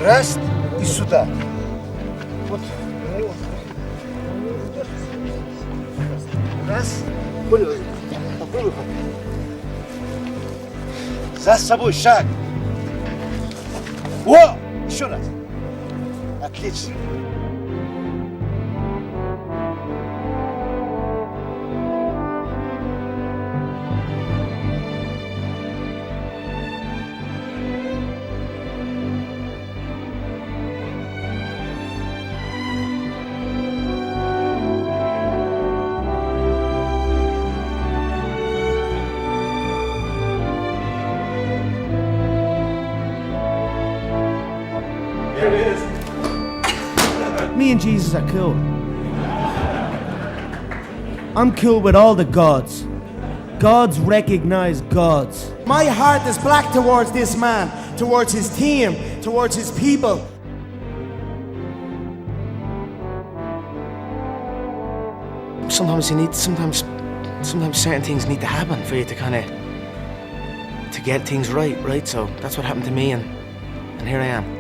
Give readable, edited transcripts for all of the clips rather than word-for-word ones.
Раз и сюда. Вот. Раз. Попробуй. За собой шаг. О! Еще раз. Отлично. Me and Jesus are cool. I'm cool with all the gods. Gods recognize gods. My heart is black towards this man, towards his team, towards his people. Sometimes certain things need to happen for you to to get things right? So that's what happened to me, and here I am.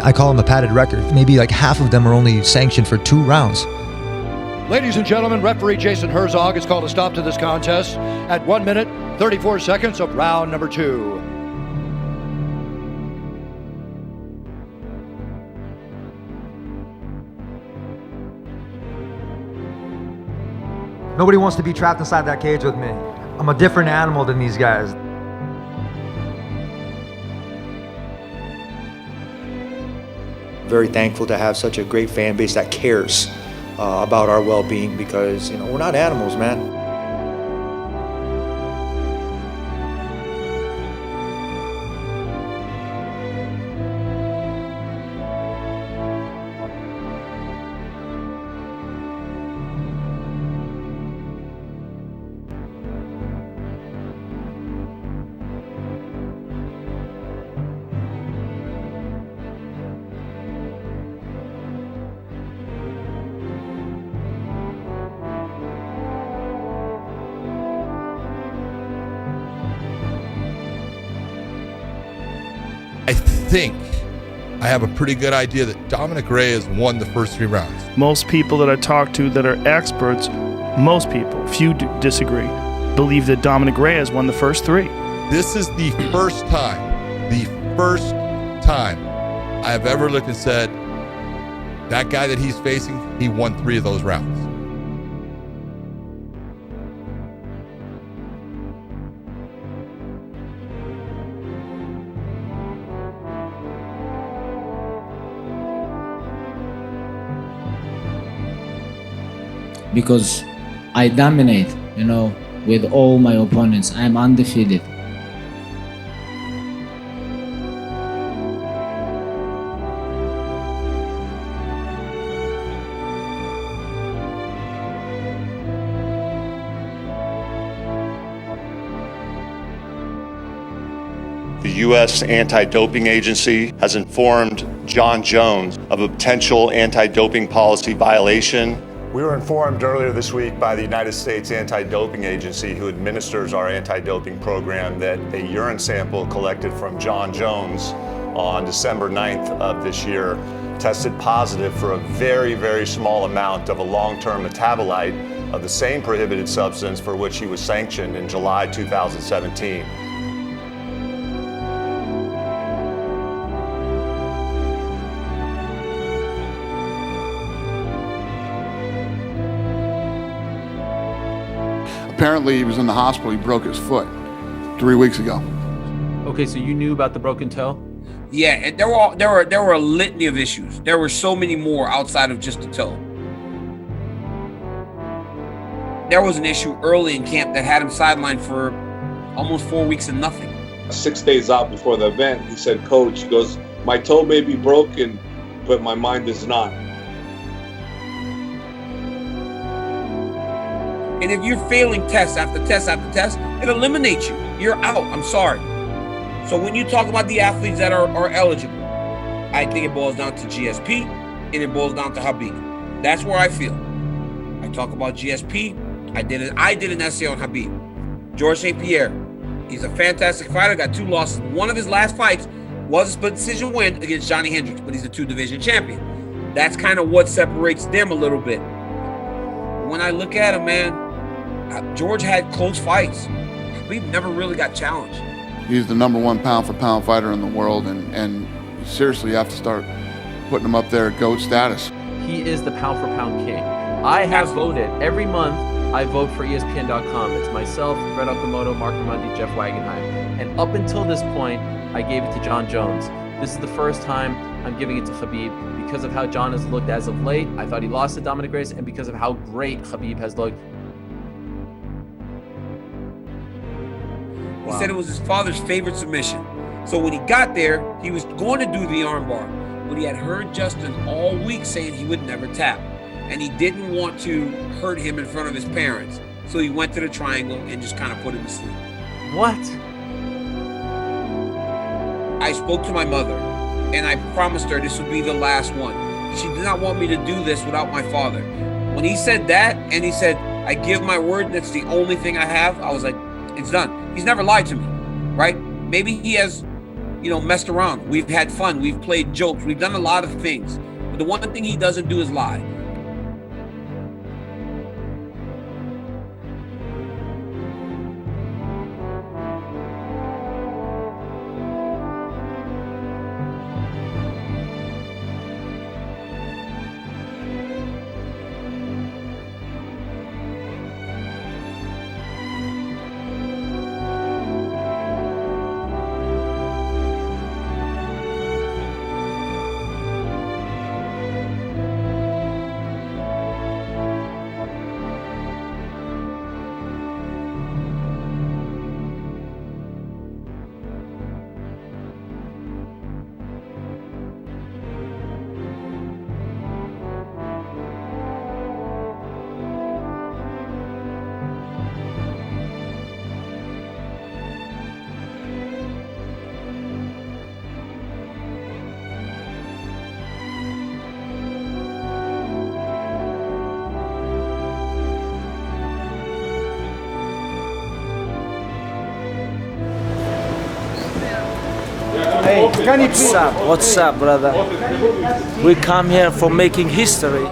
I call them a padded record. Maybe like half of them are only sanctioned for 2 rounds. Ladies and gentlemen, referee Jason Herzog has called a stop to this contest at 1 minute, 34 seconds of round number 2. Nobody wants to be trapped inside that cage with me. I'm a different animal than these guys. Very thankful to have such a great fan base that cares about our well-being, because we're not animals, man. I think I have a pretty good idea that Dominic Reyes won the first 3 rounds. Most people that I talk to that are experts, most people, few disagree, believe that Dominic Reyes won the first 3. This is the first time I have ever looked and said, that guy that he's facing, he won 3 of those rounds. Because I dominate, with all my opponents. I'm undefeated. The U.S. Anti-Doping Agency has informed John Jones of a potential anti-doping policy violation. We were informed earlier this week by the United States Anti-Doping Agency, who administers our anti-doping program, that a urine sample collected from John Jones on December 9th of this year tested positive for a very, very small amount of a long-term metabolite of the same prohibited substance for which he was sanctioned in July 2017. Apparently he was in the hospital, he broke his foot 3 weeks ago. Okay, so you knew about the broken toe? Yeah, and there were a litany of issues. There were so many more outside of just the toe. There was an issue early in camp that had him sidelined for almost 4 weeks and nothing. 6 days out before the event, he said, "Coach," he goes, "my toe may be broken, but my mind is not." And if you're failing test after test after test, it eliminates you. You're out. I'm sorry. So when you talk about the athletes that are eligible, I think it boils down to GSP and it boils down to Khabib. That's where I feel. I talk about GSP. I did an essay on Khabib. George St. Pierre, He's a fantastic fighter, got 2 losses. One of his last fights was a split decision win against Johnny Hendricks, but he's a 2-division champion. That's kind of what separates them a little bit. When I look at him, man, George had close fights. Khabib never really got challenged. He's the #1 pound-for-pound fighter in the world, and seriously, you have to start putting him up there at GOAT status. He is the pound-for-pound king. I have voted. Every month, I vote for ESPN.com. It's myself, Brett Okamoto, Mark Raimondi, Jeff Wagenheim. And up until this point, I gave it to John Jones. This is the first time I'm giving it to Khabib because of how John has looked as of late. I thought he lost to Dominic Reyes, and because of how great Khabib has looked. He said it was his father's favorite submission. So when he got there, he was going to do the armbar, but he had heard Justin all week saying he would never tap. And he didn't want to hurt him in front of his parents. So he went to the triangle and just kind of put him to sleep. What? I spoke to my mother and I promised her this would be the last one. She did not want me to do this without my father. When he said that and he said, I give my word, that's the only thing I have, I was like, it's done. He's never lied to me, right? Maybe he has, messed around. We've had fun. We've played jokes. We've done a lot of things. But the one thing he doesn't do is lie. Hey, what's up? What's up, brother? We come here for making history.